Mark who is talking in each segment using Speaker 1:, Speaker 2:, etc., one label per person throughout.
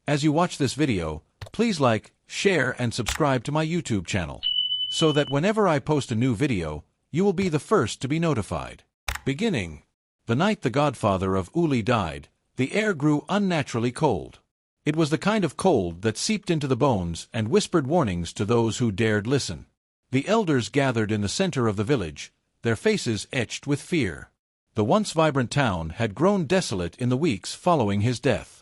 Speaker 1: As you watch this video, please like, share, and subscribe to my YouTube channel, so that whenever I post a new video, you will be the first to be notified. Beginning. The night the godfather of Uli died, the air grew unnaturally cold. It was the kind of cold that seeped into the bones and whispered warnings to those who dared listen. The elders gathered in the center of the village, their faces etched with fear. The once vibrant town had grown desolate in the weeks following his death.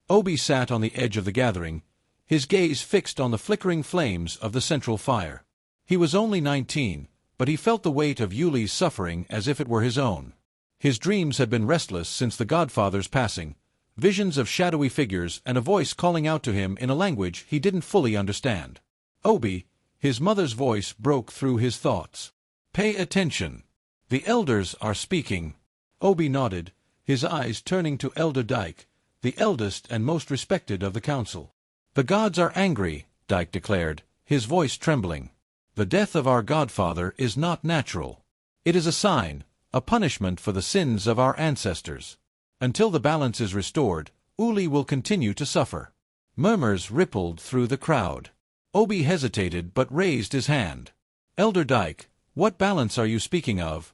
Speaker 1: Obi sat on the edge of the gathering, his gaze fixed on the flickering flames of the central fire. He was only 19, but he felt the weight of Uli's suffering as if it were his own. His dreams had been restless since the godfather's passing, visions of shadowy figures and a voice calling out to him in a language he didn't fully understand. Obi, his mother's voice broke through his thoughts. Pay attention. The elders are speaking. Obi nodded, his eyes turning to Elder Dyke, the eldest and most respected of the council. The gods are angry, Dyke declared, his voice trembling. The death of our godfather is not natural. It is a sign, a punishment for the sins of our ancestors. Until the balance is restored, Uli will continue to suffer. Murmurs rippled through the crowd. Obi hesitated but raised his hand. Elder Dyke, what balance are you speaking of?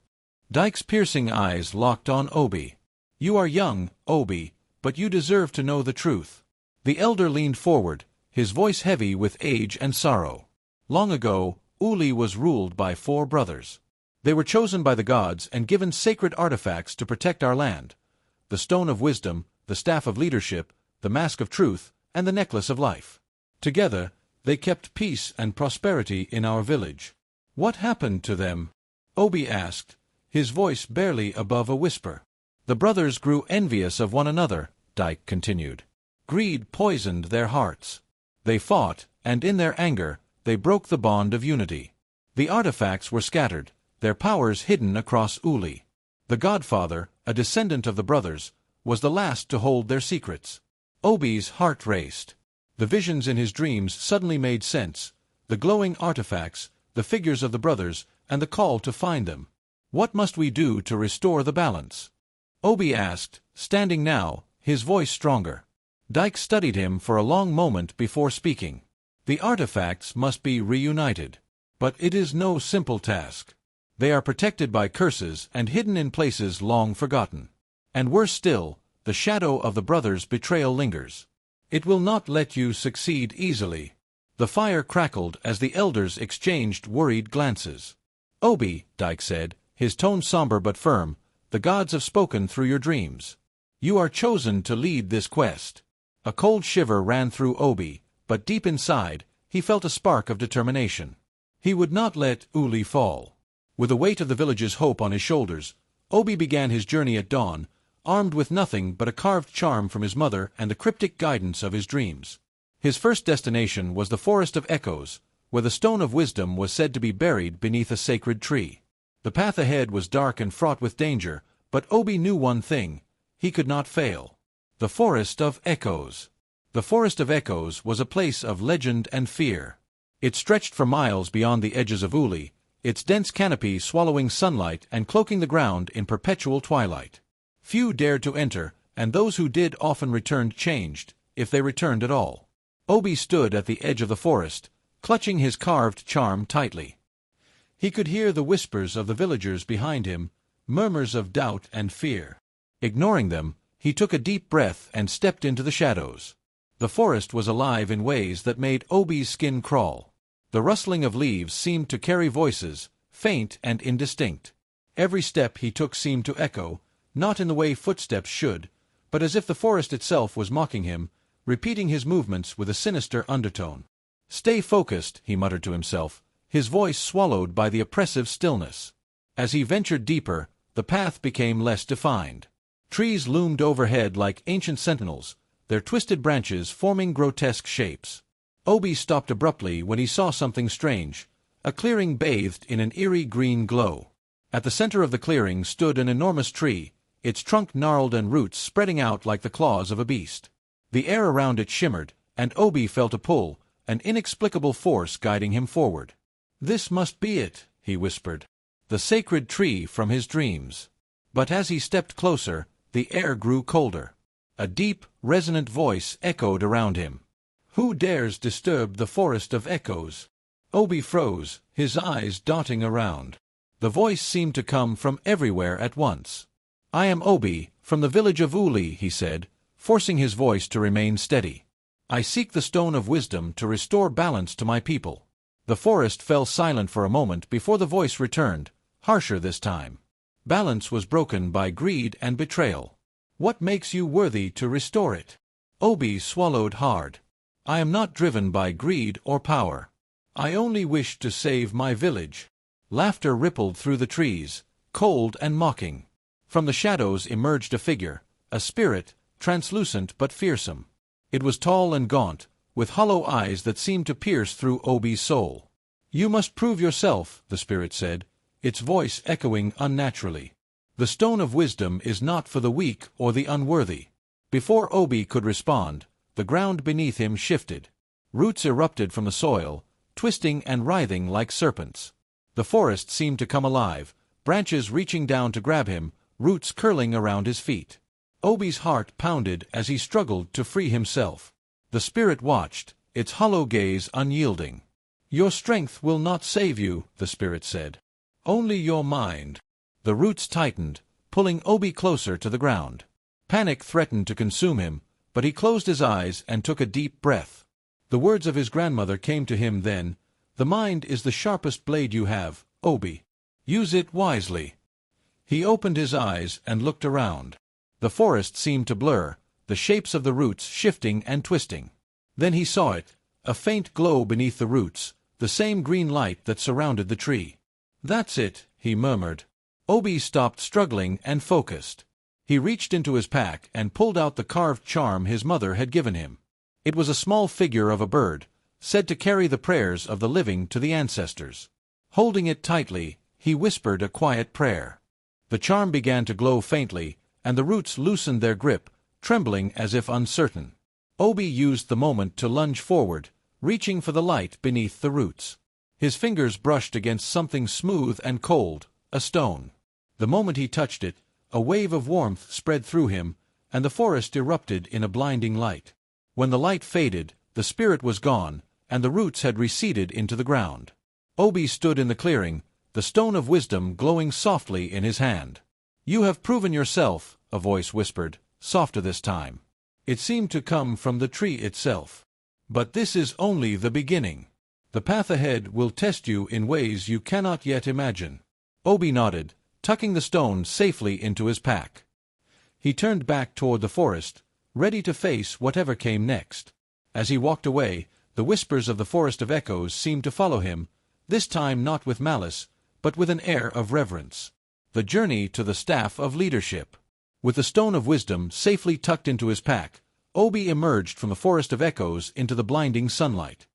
Speaker 1: Dyke's piercing eyes locked on Obi. You are young, Obi, but you deserve to know the truth. The elder leaned forward, his voice heavy with age and sorrow. Long ago, Uli was ruled by 4 brothers. They were chosen by the gods and given sacred artifacts to protect our land. The Stone of Wisdom, the Staff of Leadership, the Mask of Truth, and the Necklace of Life. Together, they kept peace and prosperity in our village. What happened to them? Obi asked, his voice barely above a whisper. The brothers grew envious of one another, Dyke continued. Greed poisoned their hearts. They fought, and in their anger, they broke the bond of unity. The artifacts were scattered, their powers hidden across Uli. The godfather, a descendant of the brothers, was the last to hold their secrets. Obi's heart raced. The visions in his dreams suddenly made sense, the glowing artifacts, the figures of the brothers, and the call to find them. What must we do to restore the balance? Obi asked, standing now, his voice stronger. Dyke studied him for a long moment before speaking. The artifacts must be reunited. But it is no simple task. They are protected by curses and hidden in places long forgotten. And worse still, the shadow of the brothers' betrayal lingers. It will not let you succeed easily. The fire crackled as the elders exchanged worried glances. Obi, Dyke said, his tone somber but firm, the gods have spoken through your dreams. You are chosen to lead this quest. A cold shiver ran through Obi, but deep inside, he felt a spark of determination. He would not let Uli fall. With the weight of the village's hope on his shoulders, Obi began his journey at dawn, armed with nothing but a carved charm from his mother and the cryptic guidance of his dreams. His first destination was the Forest of Echoes, where the Stone of Wisdom was said to be buried beneath a sacred tree. The path ahead was dark and fraught with danger, but Obi knew one thing: he could not fail. The Forest of Echoes. The Forest of Echoes was a place of legend and fear. It stretched for miles beyond the edges of Uli, its dense canopy swallowing sunlight and cloaking the ground in perpetual twilight. Few dared to enter, and those who did often returned changed, if they returned at all. Obi stood at the edge of the forest, clutching his carved charm tightly. He could hear the whispers of the villagers behind him, murmurs of doubt and fear. Ignoring them, he took a deep breath and stepped into the shadows. The forest was alive in ways that made Obi's skin crawl. The rustling of leaves seemed to carry voices, faint and indistinct. Every step he took seemed to echo, not in the way footsteps should, but as if the forest itself was mocking him, repeating his movements with a sinister undertone. Stay focused, he muttered to himself, his voice swallowed by the oppressive stillness. As he ventured deeper, the path became less defined. Trees loomed overhead like ancient sentinels, their twisted branches forming grotesque shapes. Obi stopped abruptly when he saw something strange, a clearing bathed in an eerie green glow. At the center of the clearing stood an enormous tree, its trunk gnarled and roots spreading out like the claws of a beast. The air around it shimmered, and Obi felt a pull, an inexplicable force guiding him forward. This must be it, he whispered. The sacred tree from his dreams. But as he stepped closer, the air grew colder. A deep, resonant voice echoed around him. "Who dares disturb the forest of echoes?" Obi froze, his eyes darting around. The voice seemed to come from everywhere at once. "I am Obi, from the village of Uli," he said, forcing his voice to remain steady. "I seek the stone of wisdom to restore balance to my people." The forest fell silent for a moment before the voice returned, harsher this time. Balance was broken by greed and betrayal. "What makes you worthy to restore it?" Obi swallowed hard. "I am not driven by greed or power. I only wish to save my village." Laughter rippled through the trees, cold and mocking. From the shadows emerged a figure, a spirit, translucent but fearsome. It was tall and gaunt, with hollow eyes that seemed to pierce through Obi's soul. "You must prove yourself," the spirit said, its voice echoing unnaturally. "The stone of wisdom is not for the weak or the unworthy." Before Obi could respond, the ground beneath him shifted. Roots erupted from the soil, twisting and writhing like serpents. The forest seemed to come alive, branches reaching down to grab him, roots curling around his feet. Obi's heart pounded as he struggled to free himself. The spirit watched, its hollow gaze unyielding. "Your strength will not save you," the spirit said. "Only your mind." The roots tightened, pulling Obi closer to the ground. Panic threatened to consume him, but he closed his eyes and took a deep breath. The words of his grandmother came to him then. "The mind is the sharpest blade you have, Obi. Use it wisely." He opened his eyes and looked around. The forest seemed to blur, the shapes of the roots shifting and twisting. Then he saw it, a faint glow beneath the roots, the same green light that surrounded the tree. "That's it," he murmured. Obi stopped struggling and focused. He reached into his pack and pulled out the carved charm his mother had given him. It was a small figure of a bird, said to carry the prayers of the living to the ancestors. Holding it tightly, he whispered a quiet prayer. The charm began to glow faintly, and the roots loosened their grip, trembling as if uncertain. Obi used the moment to lunge forward, reaching for the light beneath the roots. His fingers brushed against something smooth and cold, a stone. The moment he touched it, a wave of warmth spread through him, and the forest erupted in a blinding light. When the light faded, the spirit was gone, and the roots had receded into the ground. Obi stood in the clearing, the stone of wisdom glowing softly in his hand. "You have proven yourself," a voice whispered, softer this time. It seemed to come from the tree itself. "But this is only the beginning. The path ahead will test you in ways you cannot yet imagine." Obi nodded, tucking the stone safely into his pack. He turned back toward the forest, ready to face whatever came next. As he walked away, the whispers of the forest of echoes seemed to follow him, this time not with malice, but with an air of reverence. The journey to the staff of leadership. With the stone of wisdom safely tucked into his pack, Obi emerged from the forest of echoes into the blinding sunlight.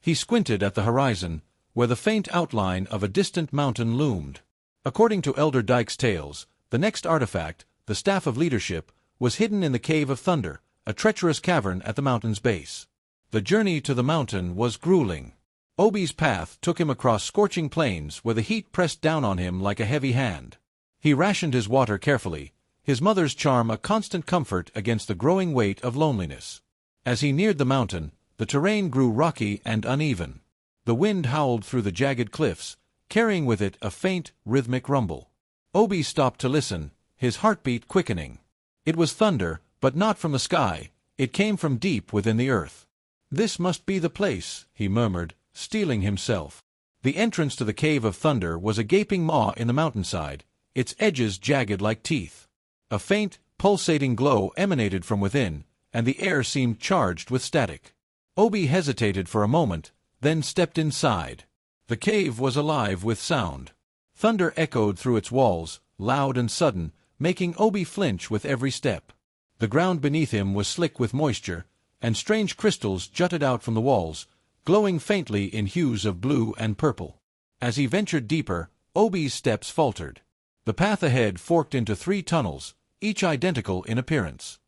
Speaker 1: He squinted at the horizon, where the faint outline of a distant mountain loomed. According to Elder Dyke's tales, the next artifact, the Staff of Leadership, was hidden in the Cave of Thunder, a treacherous cavern at the mountain's base. The journey to the mountain was grueling. Obi's path took him across scorching plains where the heat pressed down on him like a heavy hand. He rationed his water carefully, his mother's charm a constant comfort against the growing weight of loneliness. As he neared the mountain, the terrain grew rocky and uneven. The wind howled through the jagged cliffs, carrying with it a faint, rhythmic rumble. Obi stopped to listen, his heartbeat quickening. It was thunder, but not from the sky, it came from deep within the earth. "This must be the place," he murmured, steeling himself. The entrance to the Cave of Thunder was a gaping maw in the mountainside, its edges jagged like teeth. A faint, pulsating glow emanated from within, and the air seemed charged with static. Obi hesitated for a moment, then stepped inside. The cave was alive with sound. Thunder echoed through its walls, loud and sudden, making Obi flinch with every step. The ground beneath him was slick with moisture, and strange crystals jutted out from the walls, glowing faintly in hues of blue and purple. As he ventured deeper, Obi's steps faltered. The path ahead forked into 3 tunnels, each identical in appearance.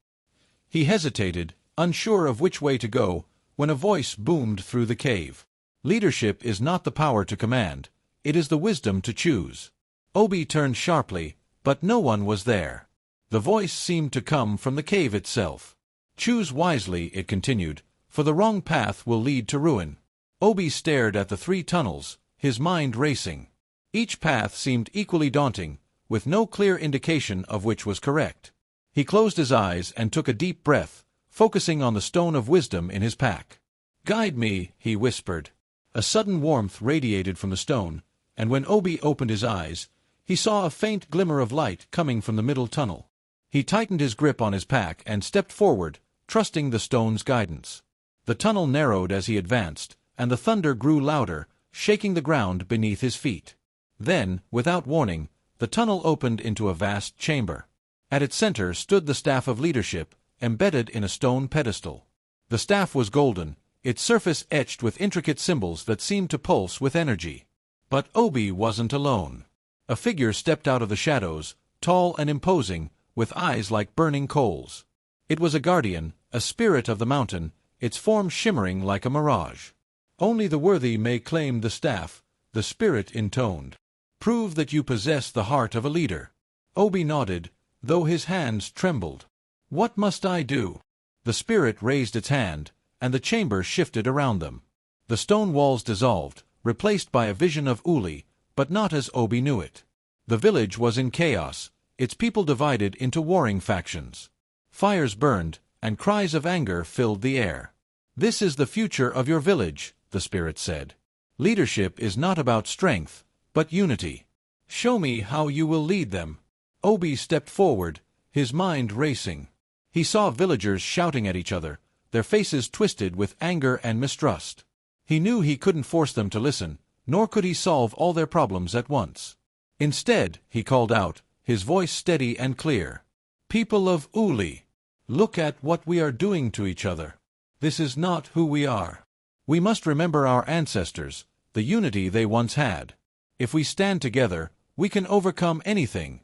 Speaker 1: He hesitated, unsure of which way to go, when a voice boomed through the cave. "Leadership is not the power to command, it is the wisdom to choose." Obi turned sharply, but no one was there. The voice seemed to come from the cave itself. "Choose wisely," it continued, "for the wrong path will lead to ruin." Obi stared at the 3 tunnels, his mind racing. Each path seemed equally daunting, with no clear indication of which was correct. He closed his eyes and took a deep breath, focusing on the stone of wisdom in his pack. "Guide me," he whispered. A sudden warmth radiated from the stone, and when Obi opened his eyes, he saw a faint glimmer of light coming from the middle tunnel. He tightened his grip on his pack and stepped forward, trusting the stone's guidance. The tunnel narrowed as he advanced, and the thunder grew louder, shaking the ground beneath his feet. Then, without warning, the tunnel opened into a vast chamber. At its center stood the staff of leadership, embedded in a stone pedestal. The staff was golden, its surface etched with intricate symbols that seemed to pulse with energy. But Obi wasn't alone. A figure stepped out of the shadows, tall and imposing, with eyes like burning coals. It was a guardian, a spirit of the mountain, its form shimmering like a mirage. "Only the worthy may claim the staff," the spirit intoned. "Prove that you possess the heart of a leader." Obi nodded, though his hands trembled. "What must I do?" The spirit raised its hand, and the chamber shifted around them. The stone walls dissolved, replaced by a vision of Uli, but not as Obi knew it. The village was in chaos, its people divided into warring factions. Fires burned, and cries of anger filled the air. "This is the future of your village," the spirit said. "Leadership is not about strength, but unity. Show me how you will lead them." Obi stepped forward, his mind racing. He saw villagers shouting at each other, their faces twisted with anger and mistrust. He knew he couldn't force them to listen, nor could he solve all their problems at once. Instead, he called out, his voice steady and clear. "People of Uli, look at what we are doing to each other. This is not who we are. We must remember our ancestors, the unity they once had. If we stand together, we can overcome anything."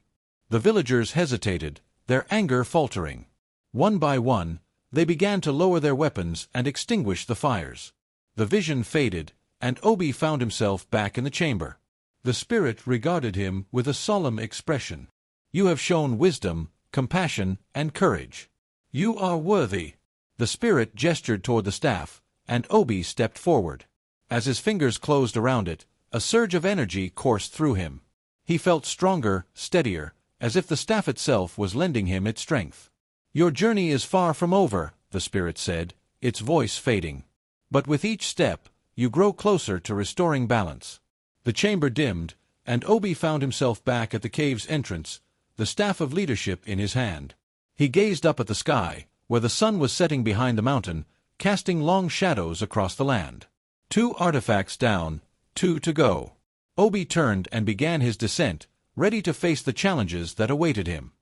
Speaker 1: The villagers hesitated, their anger faltering. One by one, they began to lower their weapons and extinguish the fires. The vision faded, and Obi found himself back in the chamber. The spirit regarded him with a solemn expression. "You have shown wisdom, compassion, and courage. You are worthy." The spirit gestured toward the staff, and Obi stepped forward. As his fingers closed around it, a surge of energy coursed through him. He felt stronger, steadier, as if the staff itself was lending him its strength. "Your journey is far from over," the spirit said, its voice fading. "But with each step, you grow closer to restoring balance." The chamber dimmed, and Obi found himself back at the cave's entrance, the staff of leadership in his hand. He gazed up at the sky, where the sun was setting behind the mountain, casting long shadows across the land. 2 artifacts down, 2 to go. Obi turned and began his descent, ready to face the challenges that awaited him.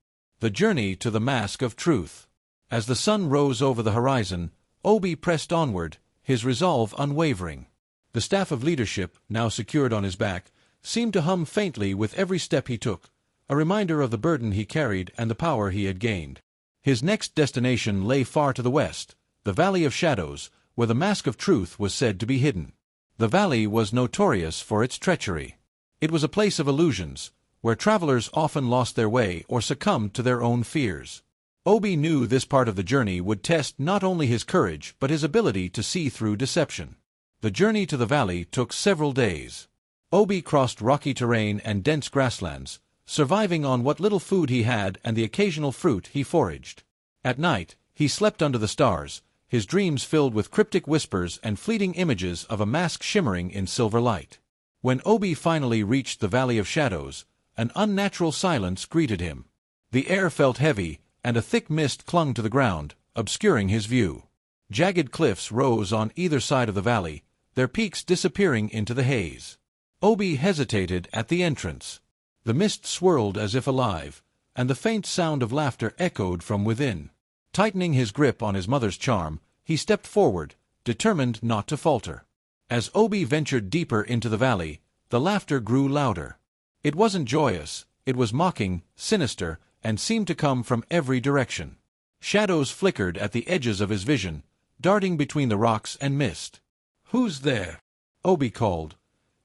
Speaker 1: The journey to the Mask of Truth. As the sun rose over the horizon, Obi pressed onward, his resolve unwavering. The staff of leadership, now secured on his back, seemed to hum faintly with every step he took, a reminder of the burden he carried and the power he had gained. His next destination lay far to the west, the Valley of Shadows, where the Mask of Truth was said to be hidden. The valley was notorious for its treachery. It was a place of illusions, where travelers often lost their way or succumbed to their own fears. Obi knew this part of the journey would test not only his courage but his ability to see through deception. The journey to the valley took several days. Obi crossed rocky terrain and dense grasslands, surviving on what little food he had and the occasional fruit he foraged. At night, he slept under the stars, his dreams filled with cryptic whispers and fleeting images of a mask shimmering in silver light. When Obi finally reached the Valley of Shadows, an unnatural silence greeted him. The air felt heavy, and a thick mist clung to the ground, obscuring his view. Jagged cliffs rose on either side of the valley, their peaks disappearing into the haze. Obi hesitated at the entrance. The mist swirled as if alive, and the faint sound of laughter echoed from within. Tightening his grip on his mother's charm, he stepped forward, determined not to falter. As Obi ventured deeper into the valley, the laughter grew louder. It wasn't joyous, it was mocking, sinister, and seemed to come from every direction. Shadows flickered at the edges of his vision, darting between the rocks and mist. "Who's there?" Obi called,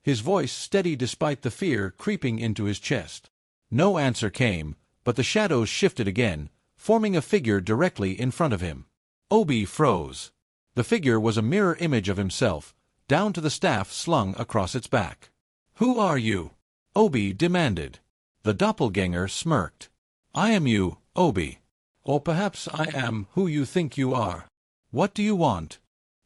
Speaker 1: his voice steady despite the fear creeping into his chest. No answer came, but the shadows shifted again, forming a figure directly in front of him. Obi froze. The figure was a mirror image of himself, down to the staff slung across its back. "Who are you?" Obi demanded. The doppelganger smirked. "I am you, Obi. Or perhaps I am who you think you are. What do you want?"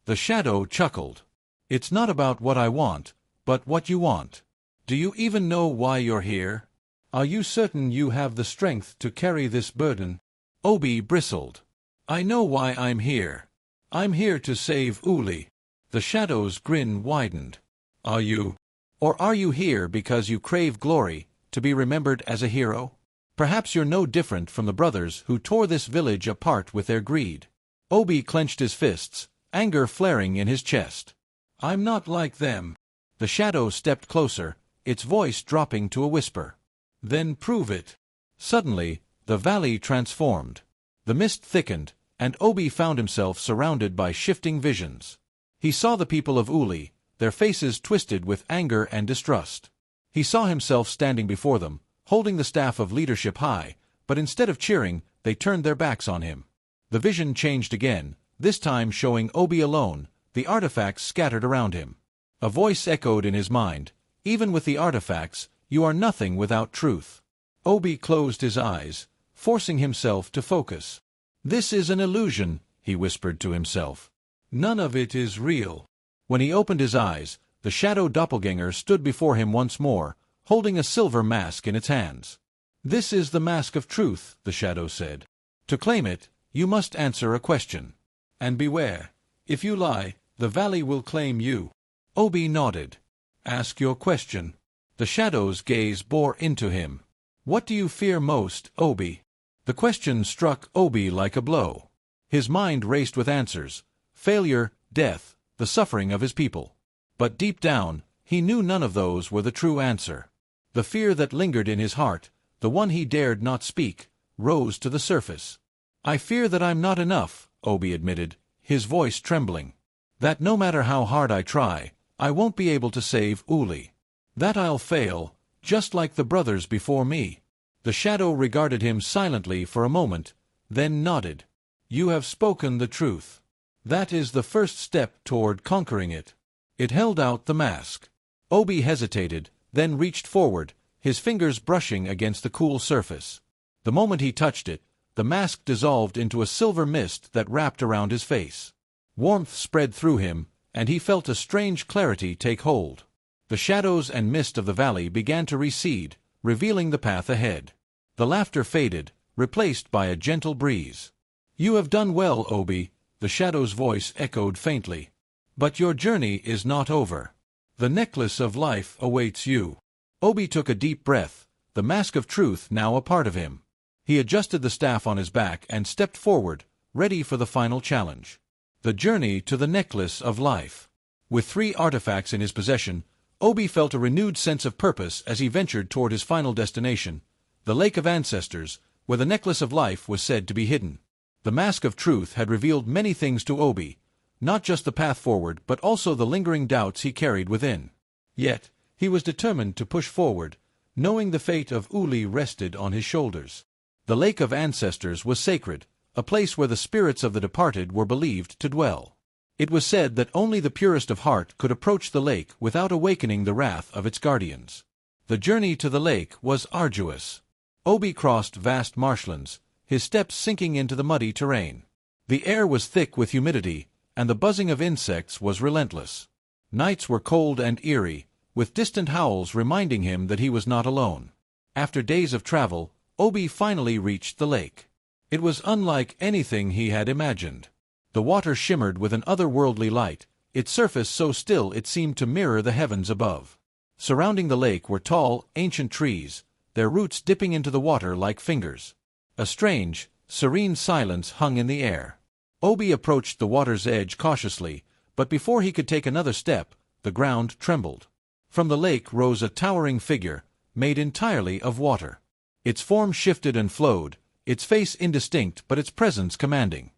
Speaker 1: The shadow chuckled. "It's not about what I want, but what you want. Do you even know why you're here? Are you certain you have the strength to carry this burden?" Obi bristled. "I know why I'm here. I'm here to save Uli." The shadow's grin widened. "Are you? Or are you here because you crave glory, to be remembered as a hero? Perhaps you're no different from the brothers who tore this village apart with their greed." Obi clenched his fists, anger flaring in his chest. "I'm not like them." The shadow stepped closer, its voice dropping to a whisper. "Then prove it." Suddenly, the valley transformed. The mist thickened, and Obi found himself surrounded by shifting visions. He saw the people of Uli, their faces twisted with anger and distrust. He saw himself standing before them, holding the staff of leadership high, but instead of cheering, they turned their backs on him. The vision changed again, this time showing Obi alone, the artifacts scattered around him. A voice echoed in his mind, "Even with the artifacts, you are nothing without truth." Obi closed his eyes, forcing himself to focus. "This is an illusion," he whispered to himself. "None of it is real." When he opened his eyes, the shadow doppelganger stood before him once more, holding a silver mask in its hands. "This is the mask of truth," the shadow said. "To claim it, you must answer a question. And beware, if you lie, the valley will claim you." Obi nodded. "Ask your question." The shadow's gaze bore into him. "What do you fear most, Obi?" The question struck Obi like a blow. His mind raced with answers: failure, death, the suffering of his people. But deep down, he knew none of those were the true answer. The fear that lingered in his heart, the one he dared not speak, rose to the surface. "I fear that I'm not enough," Obi admitted, his voice trembling. "That no matter how hard I try, I won't be able to save Uli. That I'll fail, just like the brothers before me." The shadow regarded him silently for a moment, then nodded. "You have spoken the truth. That is the first step toward conquering it." It held out the mask. Obi hesitated, then reached forward, his fingers brushing against the cool surface. The moment he touched it, the mask dissolved into a silver mist that wrapped around his face. Warmth spread through him, and he felt a strange clarity take hold. The shadows and mist of the valley began to recede, revealing the path ahead. The laughter faded, replaced by a gentle breeze. "You have done well, Obi," the shadow's voice echoed faintly. "But your journey is not over. The necklace of life awaits you." Obi took a deep breath, the mask of truth now a part of him. He adjusted the staff on his back and stepped forward, ready for the final challenge. The journey to the necklace of life. With 3 artifacts in his possession, Obi felt a renewed sense of purpose as he ventured toward his final destination, the Lake of Ancestors, where the necklace of life was said to be hidden. The mask of truth had revealed many things to Obi, not just the path forward but also the lingering doubts he carried within. Yet, he was determined to push forward, knowing the fate of Uli rested on his shoulders. The Lake of Ancestors was sacred, a place where the spirits of the departed were believed to dwell. It was said that only the purest of heart could approach the lake without awakening the wrath of its guardians. The journey to the lake was arduous. Obi crossed vast marshlands, his steps sinking into the muddy terrain. The air was thick with humidity, and the buzzing of insects was relentless. Nights were cold and eerie, with distant howls reminding him that he was not alone. After days of travel, Obi finally reached the lake. It was unlike anything he had imagined. The water shimmered with an otherworldly light, its surface so still it seemed to mirror the heavens above. Surrounding the lake were tall, ancient trees, their roots dipping into the water like fingers. A strange, serene silence hung in the air. Obi approached the water's edge cautiously, but before he could take another step, the ground trembled. From the lake rose a towering figure, made entirely of water. Its form shifted and flowed, its face indistinct but its presence commanding.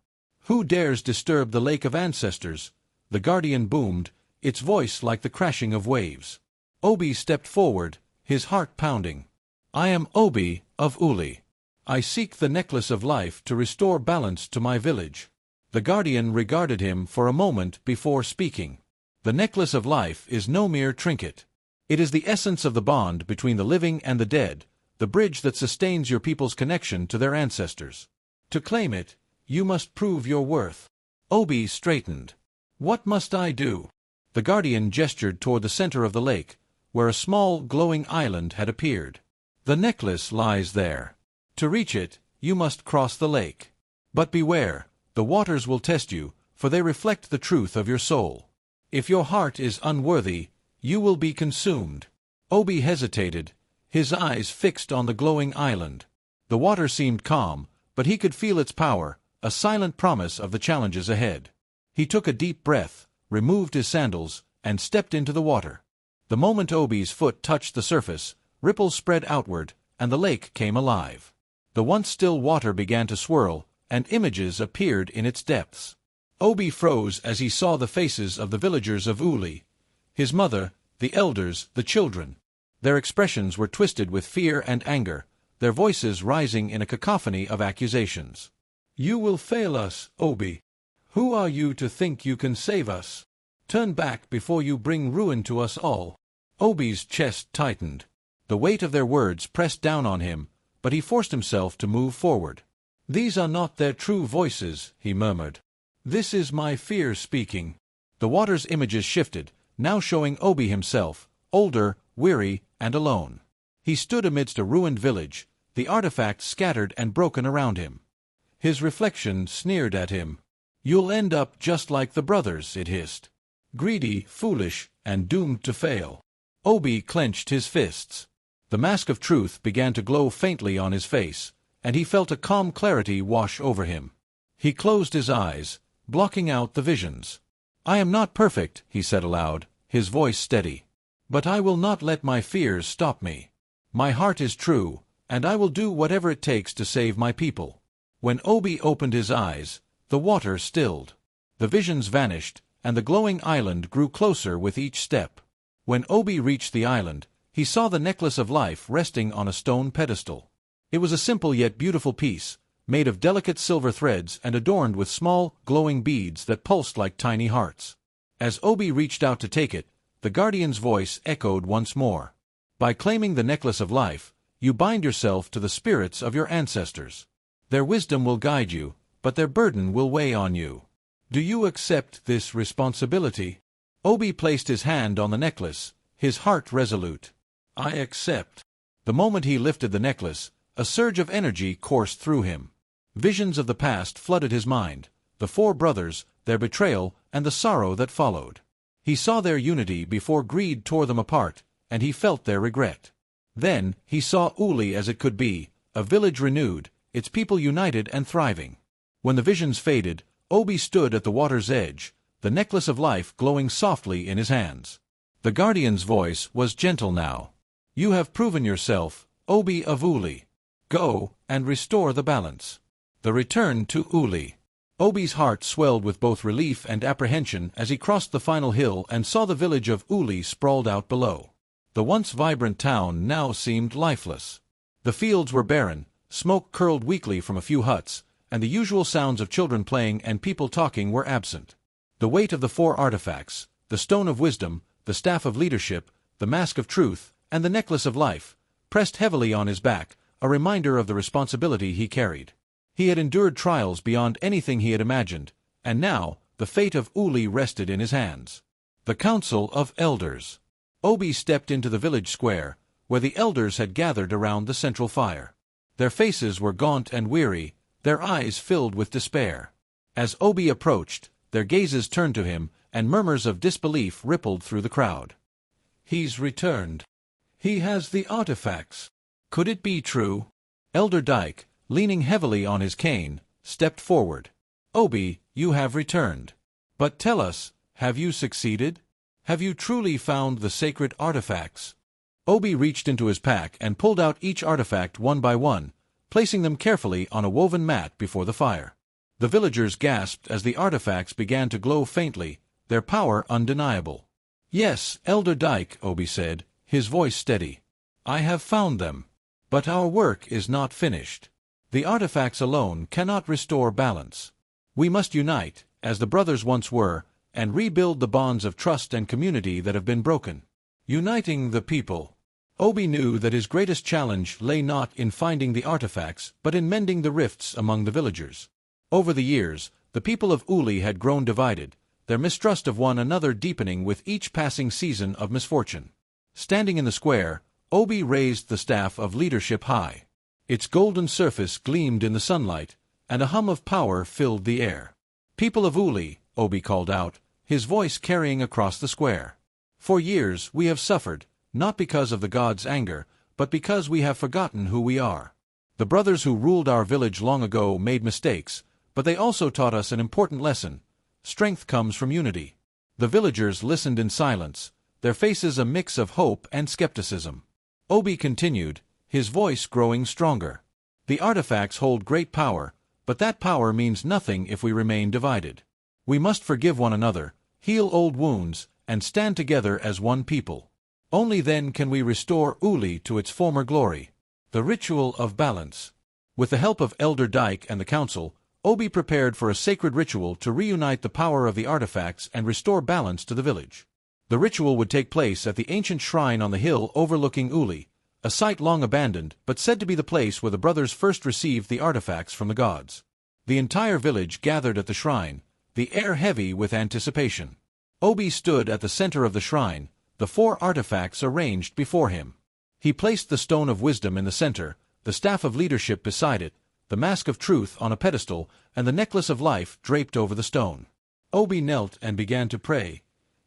Speaker 1: "Who dares disturb the Lake of Ancestors?" the guardian boomed, its voice like the crashing of waves. Obi stepped forward, his heart pounding. "I am Obi of Uli." I seek the necklace of life to restore balance to my village. The guardian regarded him for a moment before speaking. The necklace of life is no mere trinket. It is the essence of the bond between the living and the dead, the bridge that sustains your people's connection to their ancestors. To claim it, you must prove your worth. Obi straightened. What must I do? The guardian gestured toward the center of the lake, where a small, glowing island had appeared. The necklace lies there. To reach it, you must cross the lake. But beware, the waters will test you, for they reflect the truth of your soul. If your heart is unworthy, you will be consumed. Obi hesitated, his eyes fixed on the glowing island. The water seemed calm, but he could feel its power, a silent promise of the challenges ahead. He took a deep breath, removed his sandals, and stepped into the water. The moment Obi's foot touched the surface, ripples spread outward, and the lake came alive. The once still water began to swirl, and images appeared in its depths. Obi froze as he saw the faces of the villagers of Uli, his mother, the elders, the children. Their expressions were twisted with fear and anger, their voices rising in a cacophony of accusations. You will fail us, Obi. Who are you to think you can save us? Turn back before you bring ruin to us all. Obi's chest tightened. The weight of their words pressed down on him, but he forced himself to move forward. These are not their true voices, he murmured. This is my fear speaking. The water's images shifted, now showing Obi himself, older, weary, and alone. He stood amidst a ruined village, the artifacts scattered and broken around him. His reflection sneered at him. You'll end up just like the brothers, it hissed. Greedy, foolish, and doomed to fail. Obi clenched his fists. The mask of truth began to glow faintly on his face, and he felt a calm clarity wash over him. He closed his eyes, blocking out the visions. I am not perfect, he said aloud, his voice steady. But I will not let my fears stop me. My heart is true, and I will do whatever it takes to save my people. When Obi opened his eyes, the water stilled. The visions vanished, and the glowing island grew closer with each step. When Obi reached the island, he saw the necklace of life resting on a stone pedestal. It was a simple yet beautiful piece, made of delicate silver threads and adorned with small, glowing beads that pulsed like tiny hearts. As Obi reached out to take it, the guardian's voice echoed once more. By claiming the necklace of life, you bind yourself to the spirits of your ancestors. Their wisdom will guide you, but their burden will weigh on you. Do you accept this responsibility? Obi placed his hand on the necklace, his heart resolute. I accept. The moment he lifted the necklace, a surge of energy coursed through him. Visions of the past flooded his mind, the four brothers, their betrayal, and the sorrow that followed. He saw their unity before greed tore them apart, and he felt their regret. Then he saw Uli as it could be, a village renewed, its people united and thriving. When the visions faded, Obi stood at the water's edge, the necklace of life glowing softly in his hands. The guardian's voice was gentle now. You have proven yourself, Obi of Uli. Go, and restore the balance. The return to Uli. Obi's heart swelled with both relief and apprehension as he crossed the final hill and saw the village of Uli sprawled out below. The once vibrant town now seemed lifeless. The fields were barren, smoke curled weakly from a few huts, and the usual sounds of children playing and people talking were absent. The weight of the four artifacts, the stone of wisdom, the staff of leadership, the mask of truth, and the necklace of life, pressed heavily on his back, a reminder of the responsibility he carried. He had endured trials beyond anything he had imagined, and now the fate of Uli rested in his hands. The Council of Elders. Obi stepped into the village square, where the elders had gathered around the central fire. Their faces were gaunt and weary, their eyes filled with despair. As Obi approached, their gazes turned to him, and murmurs of disbelief rippled through the crowd. He's returned. He has the artifacts. Could it be true? Elder Dyke, leaning heavily on his cane, stepped forward. Obi, you have returned. But tell us, have you succeeded? Have you truly found the sacred artifacts? Obi reached into his pack and pulled out each artifact one by one, placing them carefully on a woven mat before the fire. The villagers gasped as the artifacts began to glow faintly, their power undeniable. Yes, Elder Dyke, Obi said, his voice steady. I have found them. But our work is not finished. The artifacts alone cannot restore balance. We must unite, as the brothers once were, and rebuild the bonds of trust and community that have been broken. Uniting the people. Obi knew that his greatest challenge lay not in finding the artifacts, but in mending the rifts among the villagers. Over the years, the people of Uli had grown divided, their mistrust of one another deepening with each passing season of misfortune. Standing in the square, Obi raised the staff of leadership high. Its golden surface gleamed in the sunlight, and a hum of power filled the air. "People of Uli," Obi called out, his voice carrying across the square. "For years we have suffered, not because of the gods' anger, but because we have forgotten who we are. The brothers who ruled our village long ago made mistakes, but they also taught us an important lesson. Strength comes from unity." The villagers listened in silence, their faces a mix of hope and skepticism. Obi continued, his voice growing stronger. "The artifacts hold great power, but that power means nothing if we remain divided. We must forgive one another, heal old wounds, and stand together as one people. Only then can we restore Uli to its former glory." The ritual of balance. With the help of Elder Dyke and the council, Obi prepared for a sacred ritual to reunite the power of the artifacts and restore balance to the village. The ritual would take place at the ancient shrine on the hill overlooking Uli, a site long abandoned but said to be the place where the brothers first received the artifacts from the gods. The entire village gathered at the shrine, the air heavy with anticipation. Obi stood at the center of the shrine, the 4 artifacts arranged before him. He placed the stone of wisdom in the center, the staff of leadership beside it, the mask of truth on a pedestal, and the necklace of life draped over the stone. Obi knelt and began to pray,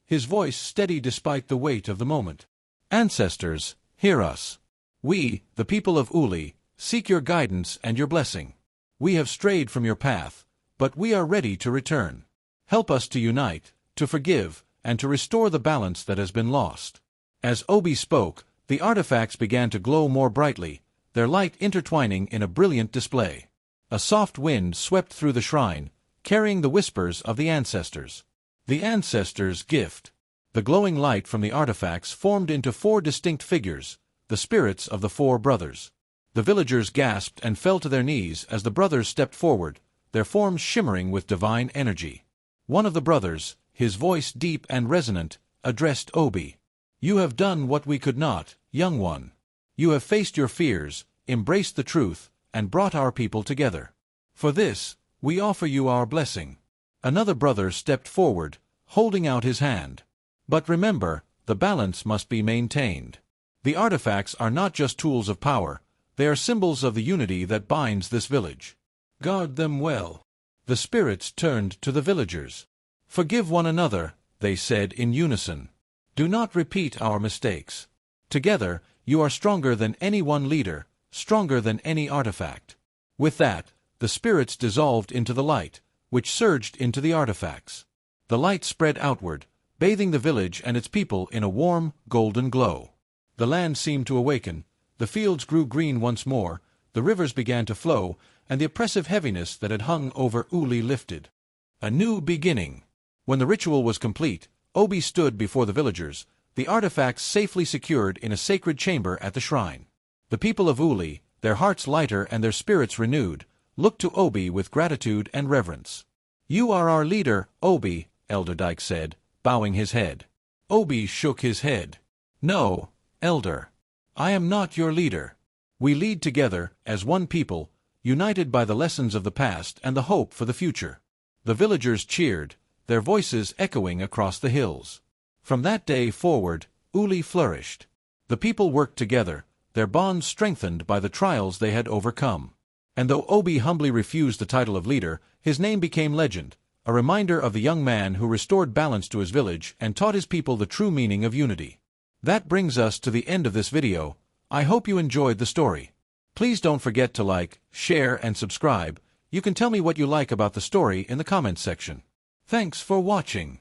Speaker 1: his voice steady despite the weight of the moment. "Ancestors, hear us. We, the people of Uli, seek your guidance and your blessing. We have strayed from your path, but we are ready to return. Help us to unite, to forgive, and to restore the balance that has been lost." As Obi spoke, the artifacts began to glow more brightly, their light intertwining in a brilliant display. A soft wind swept through the shrine, carrying the whispers of the ancestors. The ancestors' gift. The glowing light from the artifacts formed into 4 distinct figures, the spirits of the 4 brothers. The villagers gasped and fell to their knees as the brothers stepped forward, their forms shimmering with divine energy. One of the brothers, his voice deep and resonant, addressed Obi. "You have done what we could not, young one. You have faced your fears, embraced the truth, and brought our people together. For this, we offer you our blessing." Another brother stepped forward, holding out his hand. "But remember, the balance must be maintained. The artifacts are not just tools of power, they are symbols of the unity that binds this village. Guard them well." The spirits turned to the villagers. "Forgive one another," they said in unison. "Do not repeat our mistakes. Together, you are stronger than any one leader, stronger than any artifact." With that, the spirits dissolved into the light, which surged into the artifacts. The light spread outward, bathing the village and its people in a warm, golden glow. The land seemed to awaken, the fields grew green once more, the rivers began to flow, and the oppressive heaviness that had hung over Uli lifted. A new beginning. When the ritual was complete, Obi stood before the villagers, the artifacts safely secured in a sacred chamber at the shrine. The people of Uli, their hearts lighter and their spirits renewed, looked to Obi with gratitude and reverence. "You are our leader, Obi," Elder Dyke said, bowing his head. Obi shook his head. "No, Elder. I am not your leader. We lead together, as one people, united by the lessons of the past and the hope for the future." The villagers cheered, their voices echoing across the hills. From that day forward, Uli flourished. The people worked together, their bonds strengthened by the trials they had overcome. And though Obi humbly refused the title of leader, his name became legend, a reminder of the young man who restored balance to his village and taught his people the true meaning of unity. That brings us to the end of this video. I hope you enjoyed the story. Please don't forget to like, share, and subscribe. You can tell me what you like about the story in the comments section. Thanks for watching.